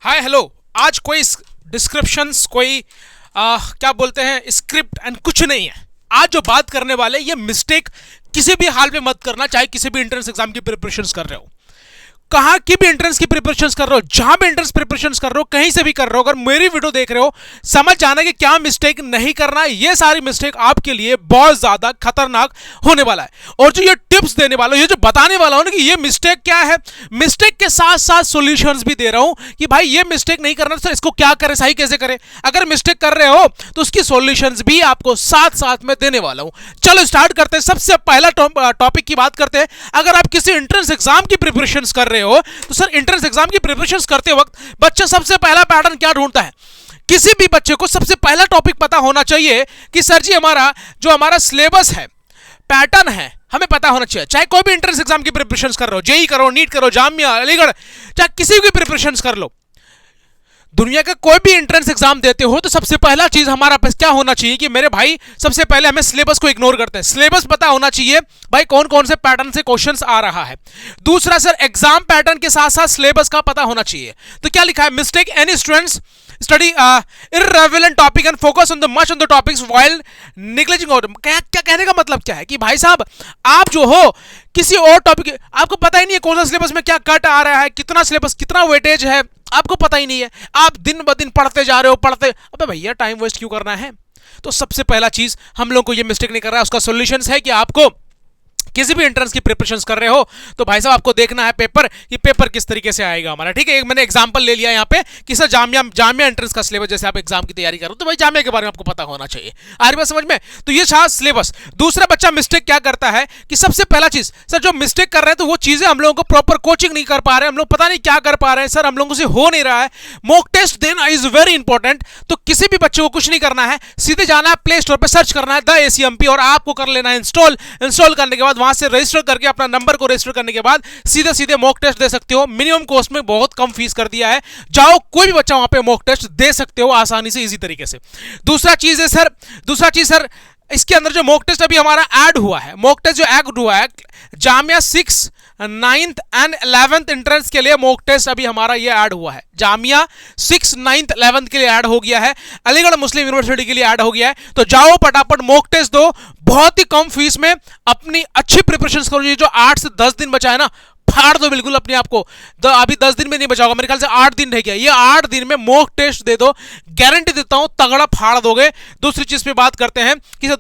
Hi hello. आज कोई descriptions कोई क्या बोलते हैं स्क्रिप्ट एंड कुछ नहीं है। आज जो बात करने वाले ये मिस्टेक किसी भी हाल में मत करना, चाहे किसी भी एंट्रेंस एग्जाम की प्रिपरेशंस कर रहे हो, कहाँ की भी एंट्रेंस की प्रिपरेशंस कर रहे हो, जहां भी एंट्रेंस प्रिपरेशंस कर रहे हो, कहीं से भी कर रहे हो, अगर मेरी वीडियो देख रहे हो समझ जाना कि क्या मिस्टेक नहीं करना है। ये सारी मिस्टेक आपके लिए बहुत ज्यादा खतरनाक होने वाला है। और जो ये टिप्स देने वाला हूं, ये जो बताने वाला हूं ना कि ये मिस्टेक क्या है, मिस्टेक के साथ साथ सॉल्यूशंस भी दे रहा हूं कि भाई ये मिस्टेक नहीं करना, तो इसको क्या करें, सही कैसे करें। अगर मिस्टेक कर रहे हो तो उसकी सॉल्यूशंस भी आपको साथ साथ में देने वाला हूं। चलो स्टार्ट करते हैं। सबसे पहला टॉपिक की बात करते हैं। अगर आप किसी एंट्रेंस एग्जाम की प्रिपरेशंस कर रहे हो तो सर एंट्रेंस एग्जाम की प्रिपरेशंस करते वक्त बच्चा सबसे पहला पैटर्न क्या ढूंढता है। किसी भी बच्चे को सबसे पहला टॉपिक पता होना चाहिए कि सर जी हमारा सिलेबस है, पैटर्न है, हमें पता होना चाहिए। चाहे कोई भी एंट्रेंस एग्जाम की प्रिपरेशंस कर रहे हो, जेई करो, नीट करो, जामिया, अलीगढ़, चाहे किसी की प्रिपरेशंस कर लो, दुनिया का कोई भी एंट्रेंस एग्जाम देते हो तो सबसे पहला चीज हमारा पास क्या होना चाहिए कि मेरे भाई सबसे पहले हमें सिलेबस को इग्नोर करते हैं। सिलेबस पता होना चाहिए भाई कौन कौन से पैटर्न से क्वेश्चंस आ रहा है। दूसरा सर एग्जाम पैटर्न के साथ साथ सिलेबस का पता होना चाहिए। तो क्या लिखा है, mistake any students study irrelevant topic and focus on the much on the topics while neglecting out. क्या कहने का मतलब क्या है कि भाई साहब आप जो हो किसी और टॉपिक, आपको पता ही नहीं है कौन सा सिलेबस में क्या कट आ रहा है, कितना सिलेबस, कितना वेटेज है, आपको पता ही नहीं है। आप दिन ब दिन पढ़ते जा रहे हो, अबे भैया टाइम वेस्ट क्यों करना है। तो सबसे पहला चीज हम लोग को ये मिस्टेक नहीं कर रहा है, उसका सॉल्यूशन है कि आपको किसी भी एंट्रेंस की प्रिपरेशंस कर रहे हो तो भाई साहब आपको देखना है पेपर, ये पेपर किस तरीके से आएगा हमारा। ठीक है, मैंने एग्जांपल ले लिया यहाँ पे कि सर जामिया एंट्रेंस का सिलेबस, जैसे आप एग्जाम की तैयारी कर रहे हो तो भाई जामिया के बारे में आपको पता होना चाहिए। आ रही बात समझ में। तो ये था सिलेबस। दूसरा बच्चा मिस्टेक क्या करता है कि सबसे पहला चीज सर जो मिस्टेक कर रहे हैं तो वो चीजें हम लोगों को प्रॉपर कोचिंग नहीं कर पा रहे हैं, हम लोग पता नहीं क्या कर पा रहे हैं, सर हम लोगों से हो नहीं रहा है। मॉक टेस्ट देना इज वेरी इंपॉर्टेंट। तो किसी भी बच्चे को कुछ नहीं करना है, सीधे जाना है प्ले स्टोर पर, सर्च करना है द एसीएमपी और आपको कर लेना है इंस्टॉल करने के बाद वहां से रजिस्टर करके अपना नंबर को रजिस्टर करने के बाद सीधे सीधे मॉक टेस्ट दे सकते हो। मिनिमम कॉस्ट में बहुत कम फीस कर दिया है, जाओ कोई भी बच्चा वहां पे मॉक टेस्ट दे सकते हो आसानी से, इजी तरीके से। दूसरा चीज सर इसके अंदर जो मॉक टेस्ट अभी हमारा ऐड हुआ है, मॉक टेस्ट जो ऐड हुआ है Jamia 6, 9th and 11th entrance के लिए मॉक टेस्ट अभी हमारा ये ऐड हुआ है। जामिया 6, 9th, 11th के लिए ऐड हो गया है, अलीगढ़ मुस्लिम यूनिवर्सिटी के लिए ऐड हो गया है। तो जाओ फटाफट मॉक टेस्ट दो, बहुत ही कम फीस में अपनी अच्छी प्रिपरेशन करो। ये जो 8 से 10 दिन बचा है ना, फाड़ दो बिल्कुल अपने आप को। तो अभी 10 दिन में नहीं बचा होगा, मेरे ख्याल से 8 दिन रह गया, ये 8 दिन में मॉक टेस्ट दे दो, गारंटी देता हूं तगड़ा फाड़ दोगे। दूसरी चीज पे बात करते हैं कि सर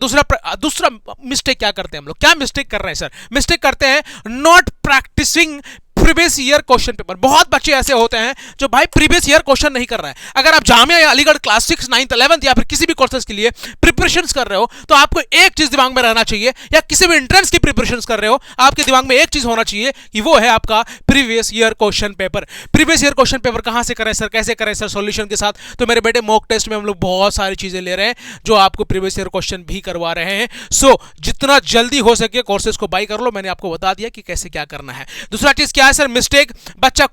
दूसरा मिस्टेक क्या करते हैं हम लोग, क्या मिस्टेक कर रहे हैं सर, मिस्टेक करते हैं not practicing previous year question paper. बहुत बच्चे ऐसे होते हैं जो भाई प्रीवियस ईयर क्वेश्चन नहीं कर रहे हैं। अगर आप जामिया या अलीगढ़ क्लास 6, 9th, 11th या फिर किसी भी कोर्सेज के लिए प्रिपरेशंस कर रहे हो तो आपको एक चीज दिमाग में रहना चाहिए, या किसी भी एंट्रेंस की प्रिपरेशंस कर रहे हो आपके दिमाग में एक चीज होना चाहिए कि वो है आपका previous year question paper. Previous year question paper कहां से करें सर, कैसे करें सर, सॉल्यूशन के साथ। तो मेरे बेटे मॉक टेस्ट में हम लोग बहुत सारी चीजें ले रहे हैं जो आपको प्रीवियस ईयर क्वेश्चन भी करवा रहे हैं। सो जितना जल्दी हो सके कोर्सेज को बाय कर लो, मैंने आपको बता दिया कि कैसे क्या करना है। दूसरा चीज क्या है सर, मिस्टेक बच्चा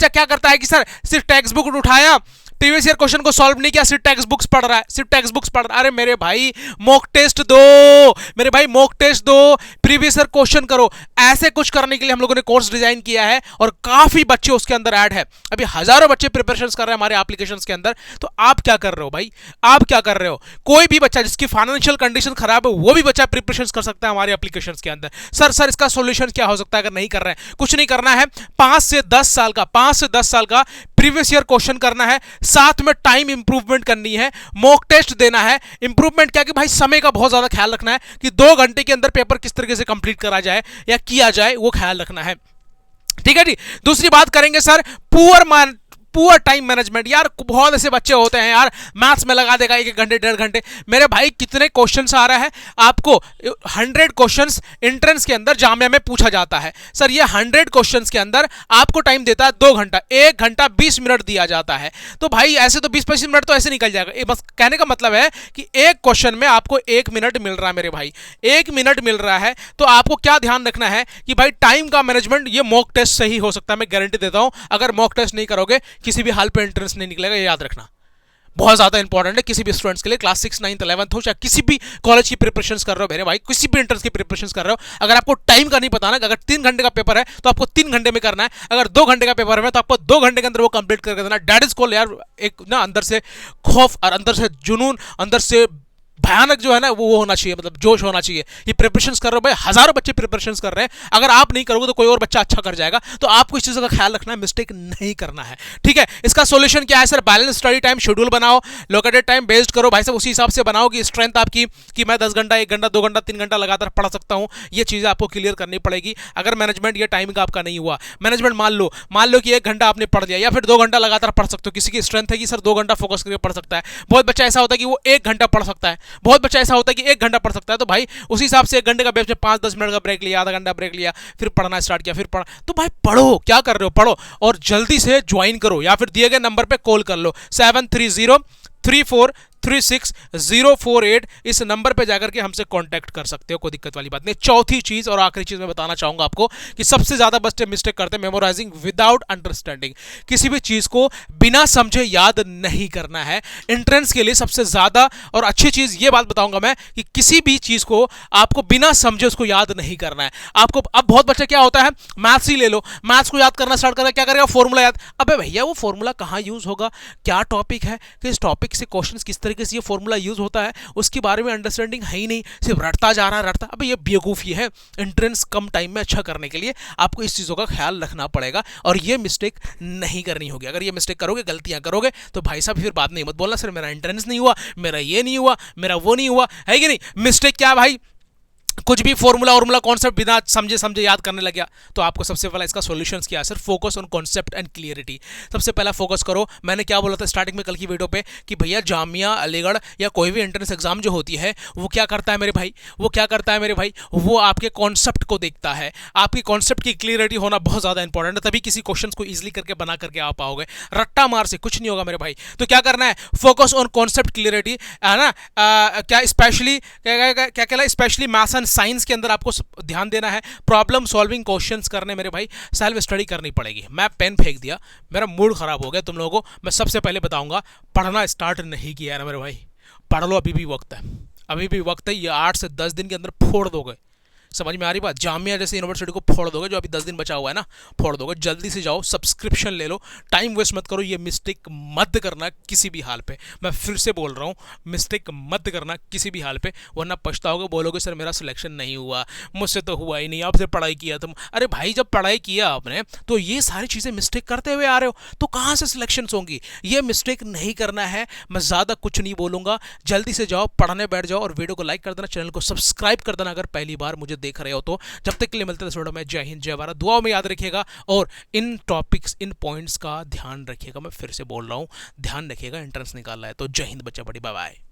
क्या करता है कि सर सिर्फ टेक्स्ट बुक उठाया, प्रीवियस ईयर क्वेश्चन को सॉल्व नहीं किया, सिर्फ टेक्स्ट बुक्स पढ़ रहा है, सिर्फ टेक्स्ट बुक्स पढ़ रहा है। अरे मेरे भाई मॉक टेस्ट दो, मेरे भाई मॉक टेस्ट दो, प्रीवियस ईयर क्वेश्चन करो। ऐसे कुछ करने के लिए हम लोगों ने कोर्स डिजाइन किया है और काफी बच्चे उसके अंदर ऐड है। अभी हजारों बच्चे प्रिपरेशंस कर रहे हैं हमारे एप्लीकेशंस के अंदर। तो आप क्या कर रहे हो भाई, आप क्या कर रहे हो। कोई भी बच्चा जिसकी फाइनेंशियल कंडीशन खराब है वो भी बच्चा प्रिपरेशंस कर सकता है हमारे एप्लीकेशंस के अंदर। सर इसका सॉल्यूशन क्या हो सकता है अगर नहीं कर रहे हैं। कुछ नहीं करना है, 5 से 10 साल का प्रीवियस ईयर क्वेश्चन करना है, साथ में टाइम इंप्रूवमेंट करनी है, मॉक टेस्ट देना है। इंप्रूवमेंट क्या कि भाई समय का बहुत ज्यादा ख्याल रखना है कि 2 घंटे के अंदर पेपर किस तरीके से कंप्लीट करा जाए या किया जाए, वो ख्याल रखना है। ठीक है जी। दूसरी बात करेंगे सर पुअर टाइम मैनेजमेंट। यार बहुत ऐसे बच्चे होते हैं यार, मैथ्स में लगा देगा 1 घंटे 1.5 घंटे। मेरे भाई कितने क्वेश्चंस आ रहा है आपको, 100 क्वेश्चंस एंट्रेंस के अंदर जामिया में पूछा जाता है। सर ये 100 क्वेश्चंस के अंदर आपको टाइम देता है 2 घंटा, 1 घंटा 20 मिनट दिया जाता है। तो भाई ऐसे तो 20-25 मिनट तो ऐसे निकल जाएगा। बस कहने का मतलब है कि एक क्वेश्चन में आपको 1 मिनट मिल रहा है मेरे भाई, 1 मिनट मिल रहा है। तो आपको क्या ध्यान रखना है कि भाई टाइम का मैनेजमेंट, ये मॉक टेस्ट सही हो सकता है, मैं गारंटी देता हूं। अगर मॉक टेस्ट नहीं करोगे किसी भी हाल पे एंट्रेंस नहीं निकलेगा, ये याद रखना। बहुत ज़्यादा इंपॉर्टेंट है किसी भी स्टूडेंट्स के लिए, क्लास 6, 9th, 11th हो, चाहे किसी भी कॉलेज की प्रिपरेशन कर रहे हो मेरे भाई, किसी भी एंट्रेंस की प्रिपरेशन कर रहे हो, अगर आपको टाइम का नहीं पता ना, अगर 3 घंटे का पेपर है तो आपको 3 घंटे में करना है, अगर 2 घंटे का पेपर है तो आपको 2 घंटे के अंदर वो कंप्लीट करके देना। डैट इज कॉल्ड यार, एक ना अंदर से खौफ और अंदर से जुनून, अंदर से भयानक जो है ना वो होना चाहिए, मतलब जोश होना चाहिए। ये प्रिपरेशन कर रहे हो भाई, हजारों बच्चे प्रिपरेशन कर रहे हैं, अगर आप नहीं करोगे तो कोई और बच्चा अच्छा कर जाएगा, तो आपको इस चीज़ का ख्याल रखना है, मिस्टेक नहीं करना है, ठीक है। इसका सोल्यूशन क्या है sir? Balance study time schedule बनाओ, लोकेटेड टाइम बेस्ड करो भाई साहब, उसी हिसाब से बनाओ कि स्ट्रेंथ आपकी, कि मैं 10 घंटा, 1 घंटा, 2 घंटा, 3 घंटा लगातार पढ़ सकता हूँ, ये चीज़ें आपको क्लियर करनी पड़ेगी। अगर मैनेजमेंट ये टाइम का आपका नहीं हुआ, मैनेजमेंट मान लो कि 1 घंटा आपने पढ़ लिया या फिर 2 घंटा लगातार पढ़ सकते हो, किसी की स्ट्रेंथ है कि सर 2 घंटा फोकस करके पढ़ सकता है, बहुत बच्चा ऐसा होता है कि वो 1 घंटा पढ़ सकता है, बहुत बच्चा ऐसा होता है कि 1 घंटा पढ़ सकता है, तो भाई उसी हिसाब से 1 घंटे का बेस में 5-10 मिनट का ब्रेक लिया, आधा घंटा ब्रेक लिया, फिर पढ़ना स्टार्ट किया, फिर पढ़ा, तो भाई पढ़ो, क्या कर रहे हो, पढ़ो और जल्दी से ज्वाइन करो, या फिर दिए गए नंबर पे कॉल कर लो 7303436048, इस नंबर पे जाकर के हमसे कांटेक्ट कर सकते हो, कोई दिक्कत वाली बात नहीं। चौथी चीज और आखिरी चीज मैं बताना चाहूंगा आपको कि सबसे ज्यादा बच्चे मिस्टेक करते हैं मेमोराइजिंग विदाउट अंडरस्टैंडिंग। किसी भी चीज को बिना समझे याद नहीं करना है। एंट्रेंस के लिए सबसे ज्यादा और अच्छी चीज ये बात बताऊंगा मैं कि किसी भी चीज को आपको बिना समझे उसको याद नहीं करना है आपको। अब बहुत बच्चे क्या होता है, मैथ्स ही ले लो, मैथ्स को याद करना स्टार्ट करेगा, क्या करेगा, फॉर्मूला याद। अबे भैया वो फॉर्मूला कहाँ यूज होगा, क्या टॉपिक है, किस टॉपिक से क्वेश्चंस किस तरीके से ये फॉर्मूला यूज होता है, उसके बारे में अंडरस्टैंडिंग है ही नहीं, सिर्फ रटता जा रहा है रटता। अबे ये बेवकूफ़ी है। एंट्रेंस कम टाइम में अच्छा करने के लिए आपको इस चीज़ों का ख्याल रखना पड़ेगा और ये मिस्टेक नहीं करनी होगी। अगर ये मिस्टेक करोगे, गलतियां करोगे, तो भाई साहब फिर बाद में मत बोलना सर मेरा एंट्रेंस नहीं हुआ, मेरा ये नहीं हुआ, मेरा वो नहीं हुआ, है कि नहीं। मिस्टेक क्या भाई, कुछ भी फॉर्मूला कॉन्सेप्ट बिना समझे याद करने लग गया, तो आपको सबसे पहला इसका सॉल्यूशंस क्या है sir? Focus on concept and clarity. सबसे पहला फोकस करो। मैंने क्या बोला था स्टार्टिंग में कल की वीडियो पे कि भैया जामिया, अलीगढ़ या कोई भी एंट्रेंस एग्जाम जो होती है वो क्या करता है मेरे भाई, वो आपके कॉन्सेप्ट को देखता है। आपकी कॉन्सेप्ट की क्लियरिटी होना बहुत ज़्यादा इंपॉर्टेंट है, तभी किसी क्वेश्चन को ईजिली करके बना करके आ पाओगे। रट्टा मार से कुछ नहीं होगा मेरे भाई। तो क्या करना है, फोकस ऑन कॉन्सेप्ट क्लियरिटी, है ना। क्या स्पेशली क्या कहला, स्पेशली मैथ्स एंड साइंस के अंदर आपको ध्यान देना है। प्रॉब्लम सॉल्विंग क्वेश्चंस करने मेरे भाई सेल्फ स्टडी करनी पड़ेगी। मैं पेन फेंक दिया, मेरा मूड खराब हो गया तुम लोगों को। मैं सबसे पहले बताऊंगा, पढ़ना स्टार्ट नहीं किया है ना मेरे भाई, पढ़ लो, अभी भी वक्त है, अभी भी वक्त है। ये 8 से 10 दिन के अंदर फोड़ दोगे। समझ में आ रही बात? जामिया जैसे यूनिवर्सिटी को फोड़ दोगे, जो अभी 10 दिन बचा हुआ है ना, फोड़ दोगे। जल्दी से जाओ, सब्सक्रिप्शन ले लो, टाइम वेस्ट मत करो। ये मिस्टेक मत करना किसी भी हाल पे। मैं फिर से बोल रहा हूँ, मिस्टेक मत करना किसी भी हाल पे, वरना पछताओगे, बोलोगे सर मेरा सिलेक्शन नहीं हुआ, मुझसे तो हुआ ही नहीं, आपसे पढ़ाई किया तुम। अरे भाई जब पढ़ाई किया आपने तो ये सारी चीज़ें मिस्टेक करते हुए आ रहे हो, तो कहाँ से सिलेक्शन होंगी? ये मिस्टेक नहीं करना है। मैं ज़्यादा कुछ नहीं बोलूँगा, जल्दी से जाओ, पढ़ने बैठ जाओ और वीडियो को लाइक कर देना, चैनल को सब्सक्राइब कर देना अगर पहली बार मुझे देख रहे हो तो। जब तक के लिए मिलते हैं में, जय हिंद जय भारत। दुआओं में याद रखिएगा और इन टॉपिक्स, इन पॉइंट्स का ध्यान रखिएगा। मैं फिर से बोल रहा हूं, ध्यान रखिएगा। एंट्रेंस निकालना है तो जय हिंद बच्चा बड़ी, बाय बाय।